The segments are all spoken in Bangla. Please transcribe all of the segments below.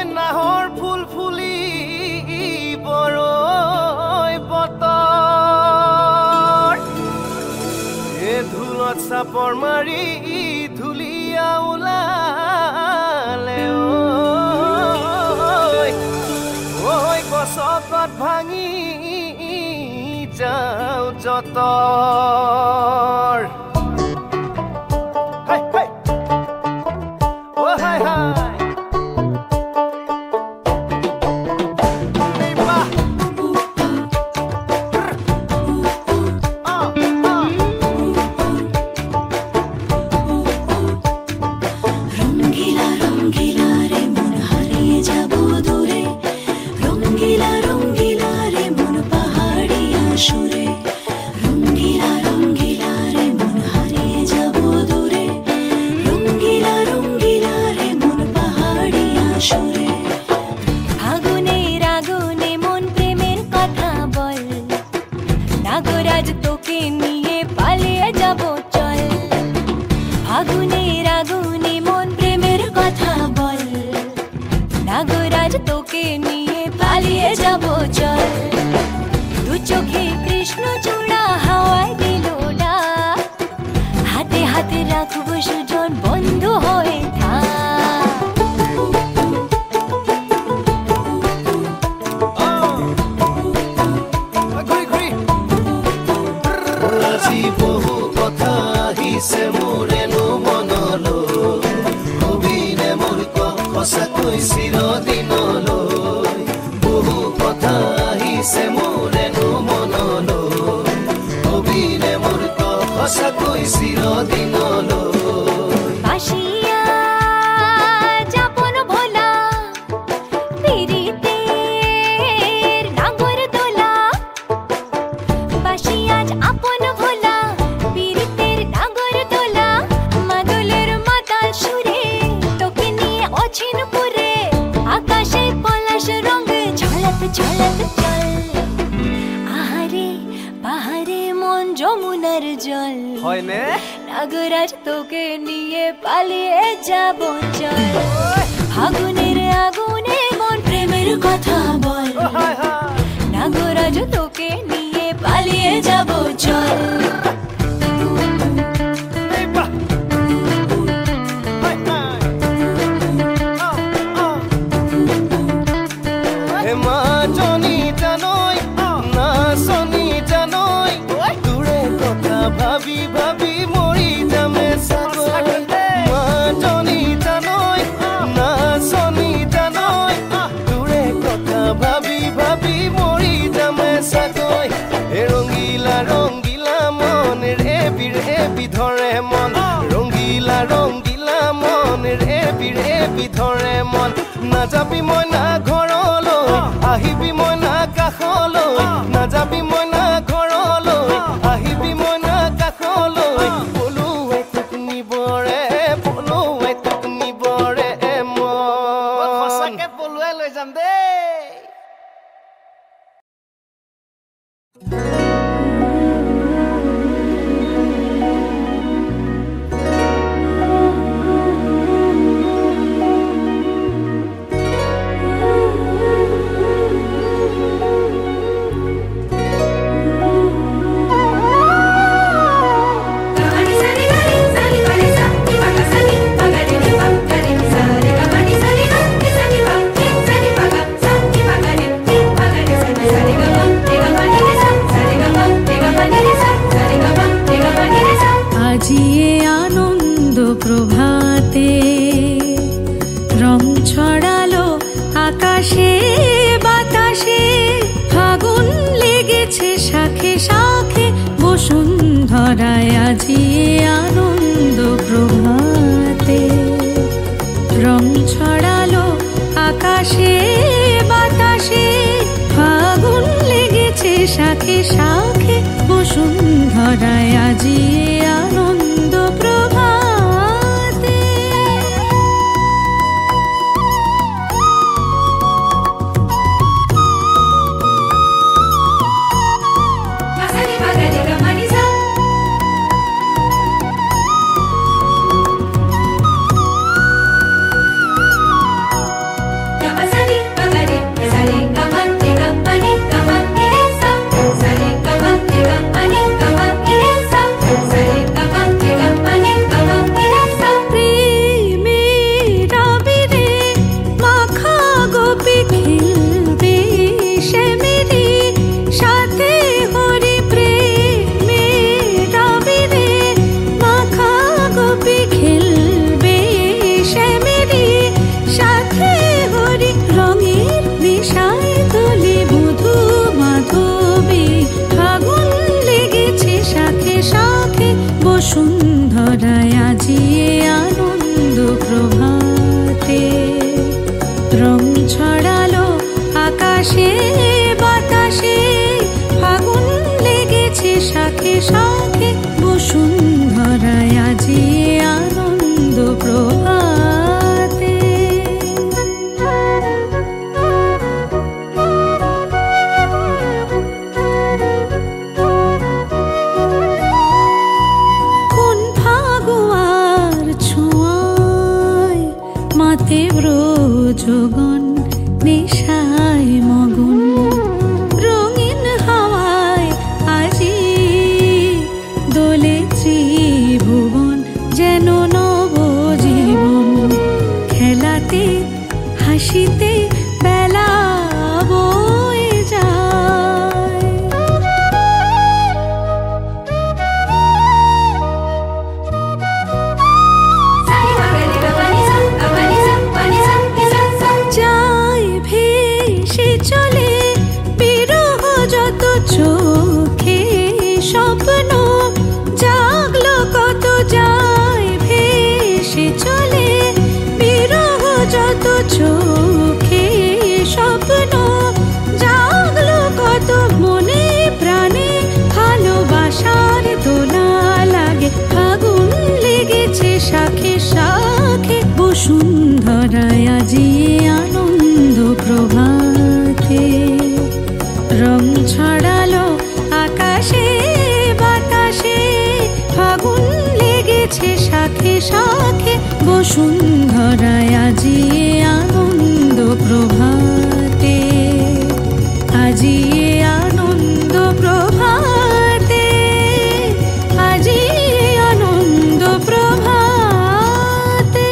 নাহৰ ফুল ফুলি বৰৈ বতৰ এ ধুলত চাপৰ মাৰি ধুলিয়া ওলালে ঐ গছকত ভাঙি যাও যতৰ নাগরাজ তোকে নিয়ে পালিয়ে যাব চল আগুনের আগুনে মন প্রেমের কথা বল নাগরাজ তোকে নিয়ে পালিয়ে যাব চল ভাবি ভাবি মৰি যামে সাগৰ মাজনী জানৈ না শনি জানৈ তোৰে কথা ভাবি ভাবি মৰি যামে সাগৰ হে ৰঙিলা ৰঙিলা মন ৰে বিধৰে মন ৰঙিলা ৰঙিলা মন ৰে বিধৰে মন নাযাবি মই না ঘৰলৈ আহিবি মই না কাষলৈ নাযাবি মই না ঘৰলৈ আহিবি মই শাখে শাখে বসুন্ধরায় আজি আনন্দ প্রভাতে আজি আনন্দ প্রভাতে। কোন ফাগুয়ার ছোঁয়ায় মাতে ব্রজগণ নেশায় মগন, রঙিন হাওয়ায় আজি দোলে ত্রিভুবন, যেন নবজীবন। খেলাতে হাসিতে বেলা বয়ে যায়। যায় ভেসে চলে বিরহ যত চোখে স্বপ্ন, জাগলো কত যায় ভেসে চলে বিরহ যত চোখে স্বপ্ন, জাগলো কত মনে প্রাণে ভালোবাসার দোলা লাগে। ফাগুন লেগেছে শাখে শাখে, বসুন্ধরায় আজি আনন্দ প্রভাতে। রং ছড়ালো আকাশে বাতাসে, ফাগুন লেগেছে শাখে শাখে, বসুন্ধরায় আজি আনন্দ প্রভাতে। আজি আনন্দ প্রভাতে, আজি আনন্দ প্রভাতে।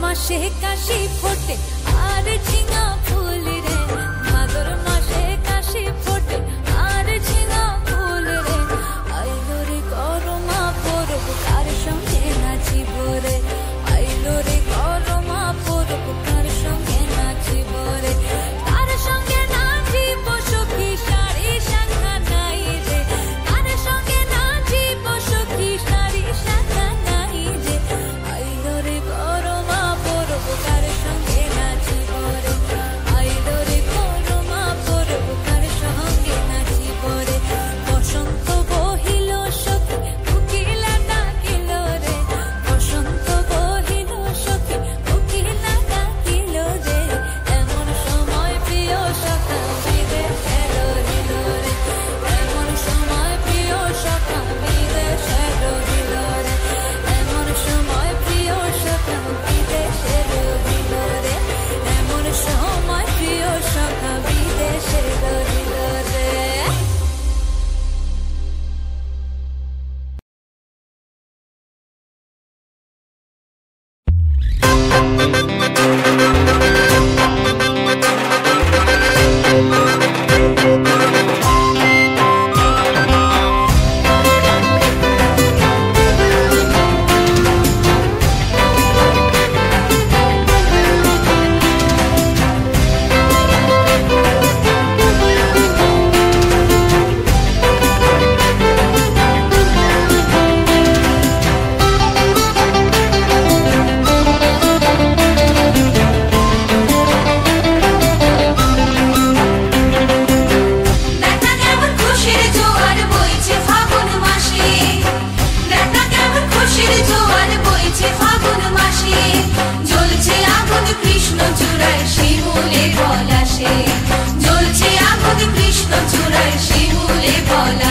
মাসে কাশি ফোটে আর ঝিঙা ফুল রে, ভাদর মাসে কাশি ফোটে আর ঝিঙা ফুল রে। আইলো রে করমা পরব কার সঙ্গে নাচিব রে, আইলো রে করমা পরব কার সঙ্গে নাচিব রে। কার সঙ্গে নাচিব সখী শাড়ি শাখা নাই রে, কার সঙ্গে নাচিব সখী শাড়ি শাখা নাই রে। আইলো রে করমা পরব কার সঙ্গে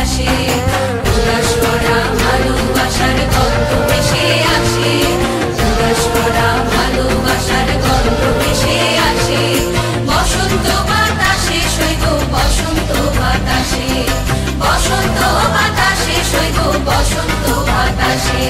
আসে উদাস করা ভালোবাসার গন্ধ ভেসে আসে উদাস করা ভালোবাসার গন্ধ ভেসে আসে বসন্ত বাতাসে সৈগ বসন্ত বাতাসে বসন্ত বাতাসে সৈগ বসন্ত বাতাসে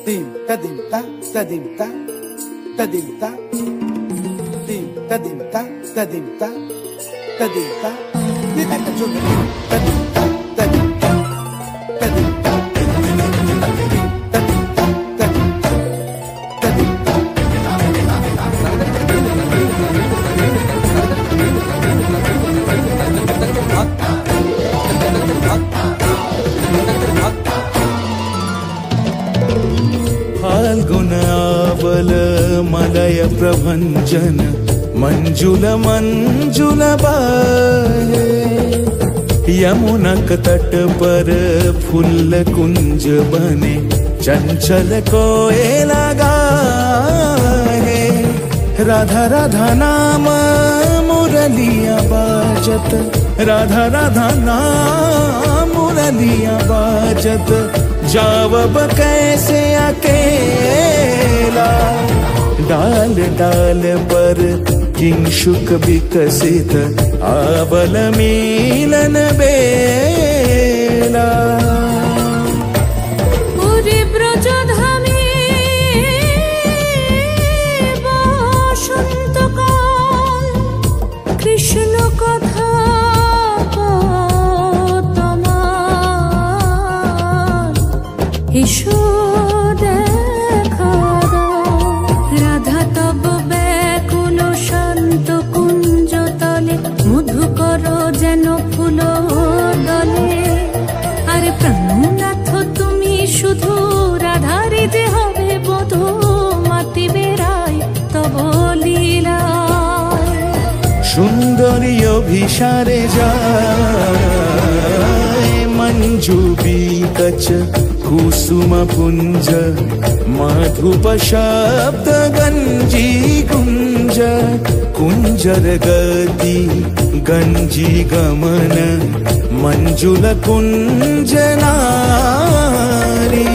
Dim ta dim ta ta dim ta ta dim ta dim ta dim ta ta dim ta ta dim ta ni ta ta dim ta dim ta ta dim ta ta dim ta ta dim ta प्रभंजन मंजुल मंजुल बाहे। यमुनक तट पर फूल कुंज बने चंचल कोयला गाहे। राधा राधा नाम मुरलिया बाजत, राधा राधा नाम मुरलिया बाजत, जावब कैसे अकेला। डाल डाल पर किंशुक विकसित आबल मिलन बेला। पूरी ब्रजधामे बसन्तकाल, कृष्ण कथा तमार एसो দেখা দাও। রাধা তব ব্যাকুল শান্ত কুঞ্জ তলে, মধুকর যেন ফুল দলে। আরে প্রাণনাথ তুমি শুধু রাধারে যে হবে বধূ, মাতি বেড়াই তব লীলা। সুন্দরী অভিসারে যায় मंजू बीकच कुसुम पुंज, मधुप शब्द गंजी गुंज। कुंजर गति गंजी गमन मंजुल कुंज नारी।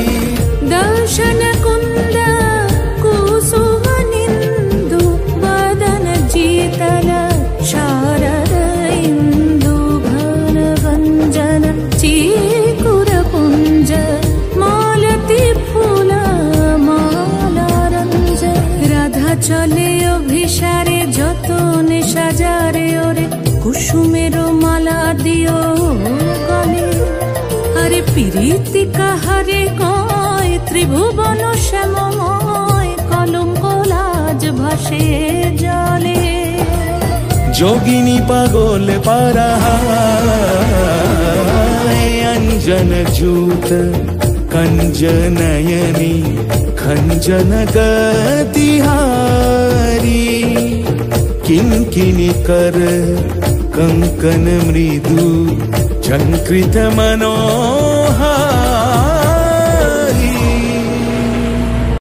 दर्शन कुंद कुसुम निंदु, वदन जीतल शारद इंदु। घन गंजन चीकुर पुंज, मालती फूल माला रंज। राधा चले अभिसारे যতনে সাজারে ওরে, কুসুমের মালা দিও গলে। আরে প্রীতি কাহারে কয়, ত্রিভুবন শ্যামময়, কলঙ্ক লাজ ভাসে জলে। जोगिनी पागोल पारा अंजन जूत कंजनयनी खंजन गतिहारी। किंकिनी कर कंकन मृदु झंकृत मनोहारी।